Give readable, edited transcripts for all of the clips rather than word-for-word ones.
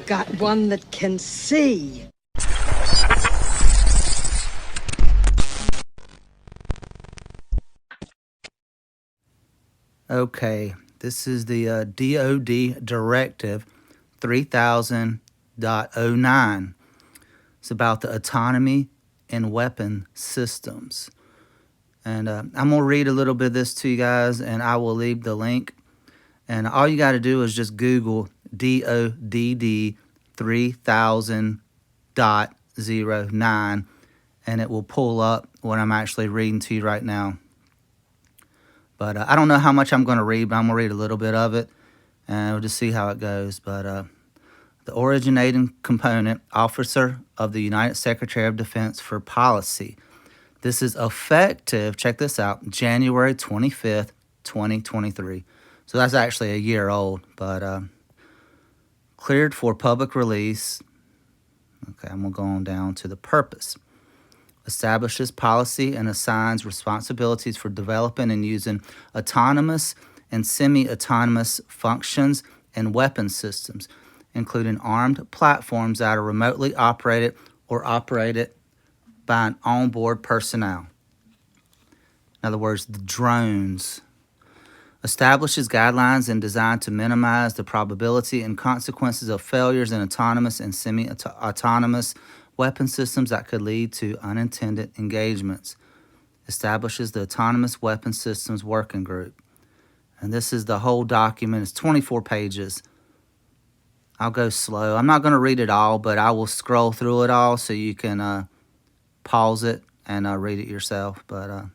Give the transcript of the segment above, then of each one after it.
got one that can see. Okay, this is the DOD Directive 3000.09. It's about the autonomy in weapon systems. And I'm going to read a little bit of this to you guys, and I will leave the link. And all you got to do is just Google DODD 3000.09, and it will pull up what I'm actually reading to you right now. But I don't know how much I'm going to read, but I'm going to read a little bit of it, and we'll just see how it goes. But the originating component, Officer of the United Secretary of Defense for Policy. This is effective, check this out, January 25th, 2023. So that's actually a year old, but cleared for public release. Okay, I'm going to go on down to the purpose. Establishes policy and assigns responsibilities for developing and using autonomous and semi-autonomous functions and weapon systems, including armed platforms that are remotely operated or operated by an onboard personnel. In other words, the drones. Establishes guidelines and designed to minimize the probability and consequences of failures in autonomous and semi-autonomous weapon systems that could lead to unintended engagements. Establishes the Autonomous Weapon Systems Working Group. And this is the whole document. It's 24 pages. I'll go slow. I'm not going to read it all, but I will scroll through it all so you can pause it and read it yourself. But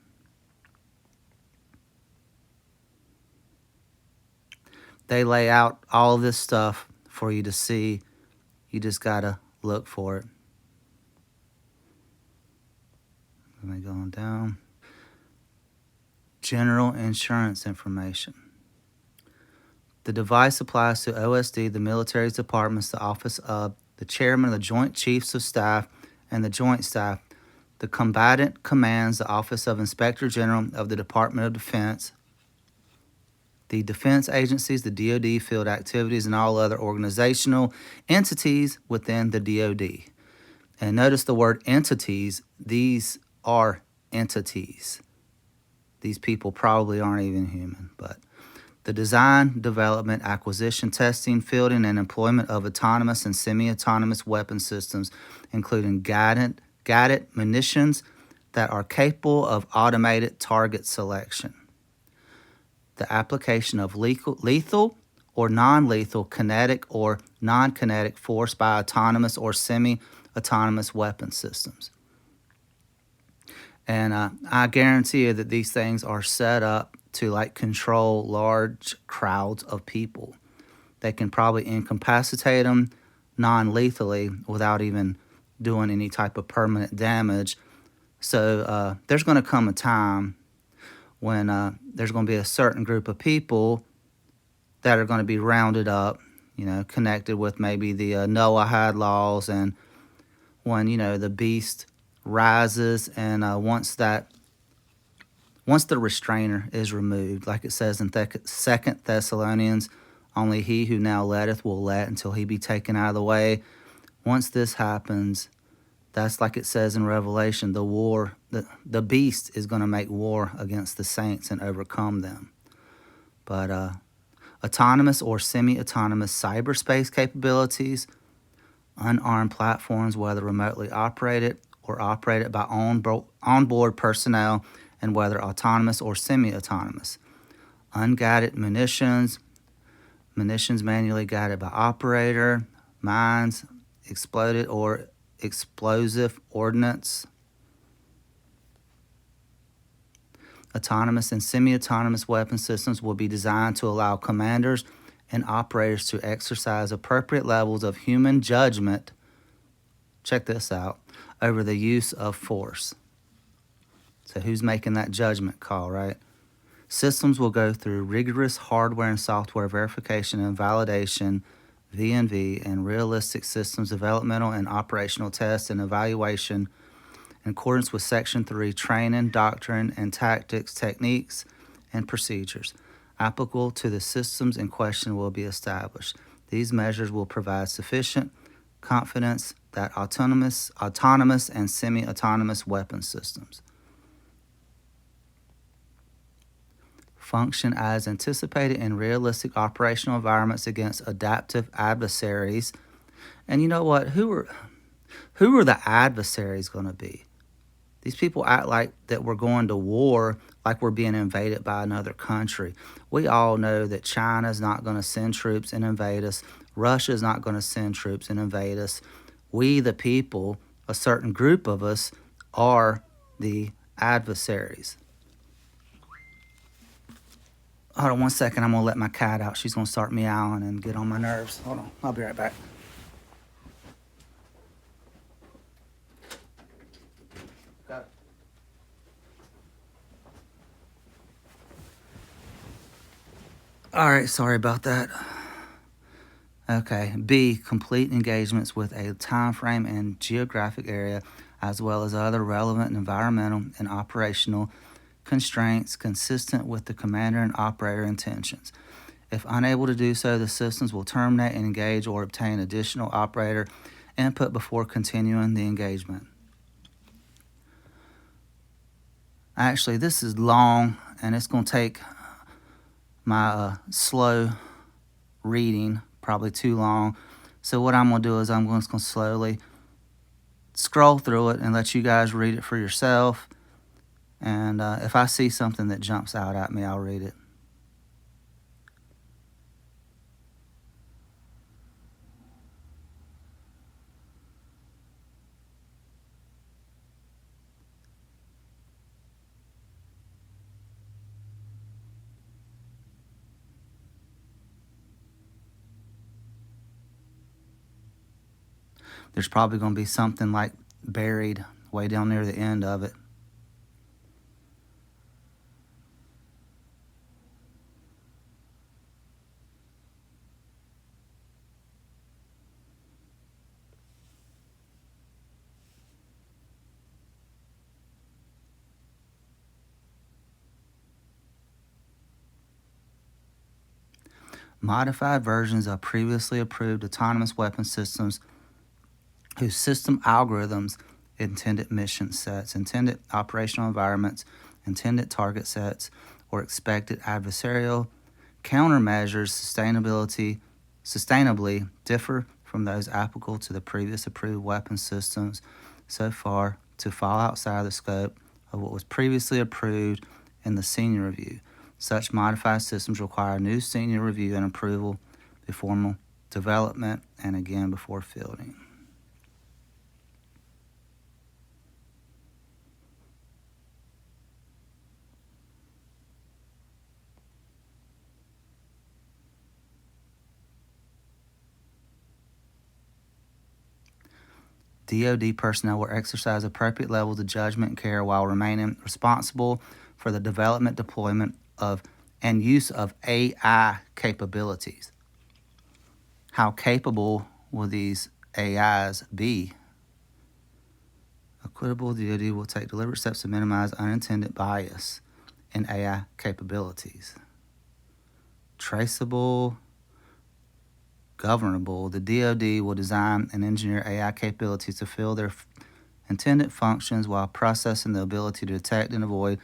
they lay out all this stuff for you to see. You just got to look for it. Let me go on down. General insurance information. The device applies to OSD, the military's departments, the Office of the Chairman of the Joint Chiefs of Staff, and the Joint Staff. The combatant commands the Office of Inspector General of the Department of Defense, the defense agencies, the DOD, field activities, and all other organizational entities within the DOD. And notice the word entities. These are entities. These people probably aren't even human, but the design, development, acquisition, testing, fielding, and employment of autonomous and semi-autonomous weapon systems, including guided munitions that are capable of automated target selection. The application of lethal or non-lethal kinetic or non-kinetic force by autonomous or semi-autonomous weapon systems. And I guarantee you that these things are set up to like control large crowds of people. They can probably incapacitate them non-lethally without even doing any type of permanent damage. So there's going to come a time when there's going to be a certain group of people that are going to be rounded up, connected with maybe the Noahide laws, and when, the beast rises, and once the restrainer is removed, like it says in 2 Thessalonians, only he who now letteth will let until he be taken out of the way. Once this happens, that's like it says in Revelation, the beast is going to make war against the saints and overcome them. But autonomous or semi-autonomous cyberspace capabilities, unarmed platforms, whether remotely operated or operated by onboard personnel, and whether autonomous or semi-autonomous. Unguided munitions manually guided by operator, mines, exploded or explosive ordnance. Autonomous and semi-autonomous weapon systems will be designed to allow commanders and operators to exercise appropriate levels of human judgment, check this out, over the use of force. So who's making that judgment call, right? Systems will go through rigorous hardware and software verification and validation, V&V, and realistic systems developmental and operational tests and evaluation in accordance with Section 3 training, doctrine, and tactics, techniques, and procedures applicable to the systems in question will be established. These measures will provide sufficient confidence that autonomous and semi-autonomous weapon systems function as anticipated in realistic operational environments against adaptive adversaries. And you know what? Who are the adversaries going to be? These people act like that we're going to war, like we're being invaded by another country. We all know that China's not going to send troops and invade us. Russia's not going to send troops and invade us. We, the people, a certain group of us, are the adversaries. Hold on one second. I'm going to let my cat out. She's going to start meowing and get on my nerves. Hold on. I'll be right back. All right, sorry about that. Okay, B, complete engagements with a time frame and geographic area, as well as other relevant environmental and operational constraints consistent with the commander and operator intentions. If unable to do so, the systems will terminate and engage or obtain additional operator input before continuing the engagement. Actually, this is long, and it's going to take my slow reading probably too long. So what I'm going to do is I'm just going to slowly scroll through it and let you guys read it for yourself. And if I see something that jumps out at me, I'll read it. There's probably going to be something like buried way down near the end of it. Modified versions of previously approved autonomous weapon systems whose system algorithms, intended mission sets, intended operational environments, intended target sets, or expected adversarial countermeasures sustainably differ from those applicable to the previous approved weapon systems so far to fall outside the scope of what was previously approved in the senior review. Such modified systems require new senior review and approval before development and again before fielding. DOD personnel will exercise appropriate levels of judgment and care while remaining responsible for the development, deployment of, and use of AI capabilities. How capable will these AIs be? Equitable DOD will take deliberate steps to minimize unintended bias in AI capabilities. Traceable, governable, the DOD will design and engineer AI capabilities to fill their intended functions while processing the ability to detect and avoid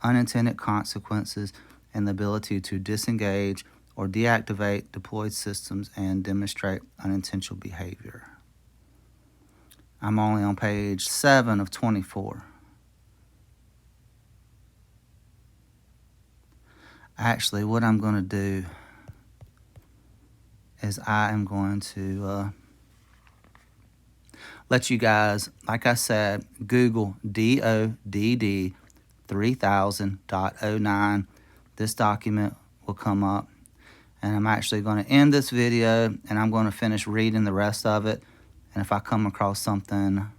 unintended consequences and the ability to disengage or deactivate deployed systems and demonstrate unintentional behavior. I'm only on page 7 of 24. Actually, what I'm going to do is I am going to let you guys, like I said, Google DODD 3000.09. This document will come up. And I'm actually going to end this video and I'm going to finish reading the rest of it. And if I come across something,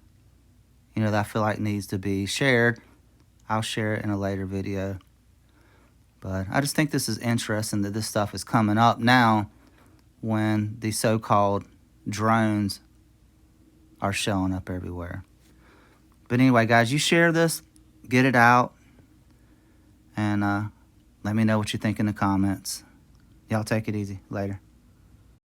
that I feel like needs to be shared, I'll share it in a later video. But I just think this is interesting that this stuff is coming up now when the so-called drones are showing up everywhere. But anyway, guys, you share this, get it out, and let me know what you think in the comments. Y'all take it easy. Later.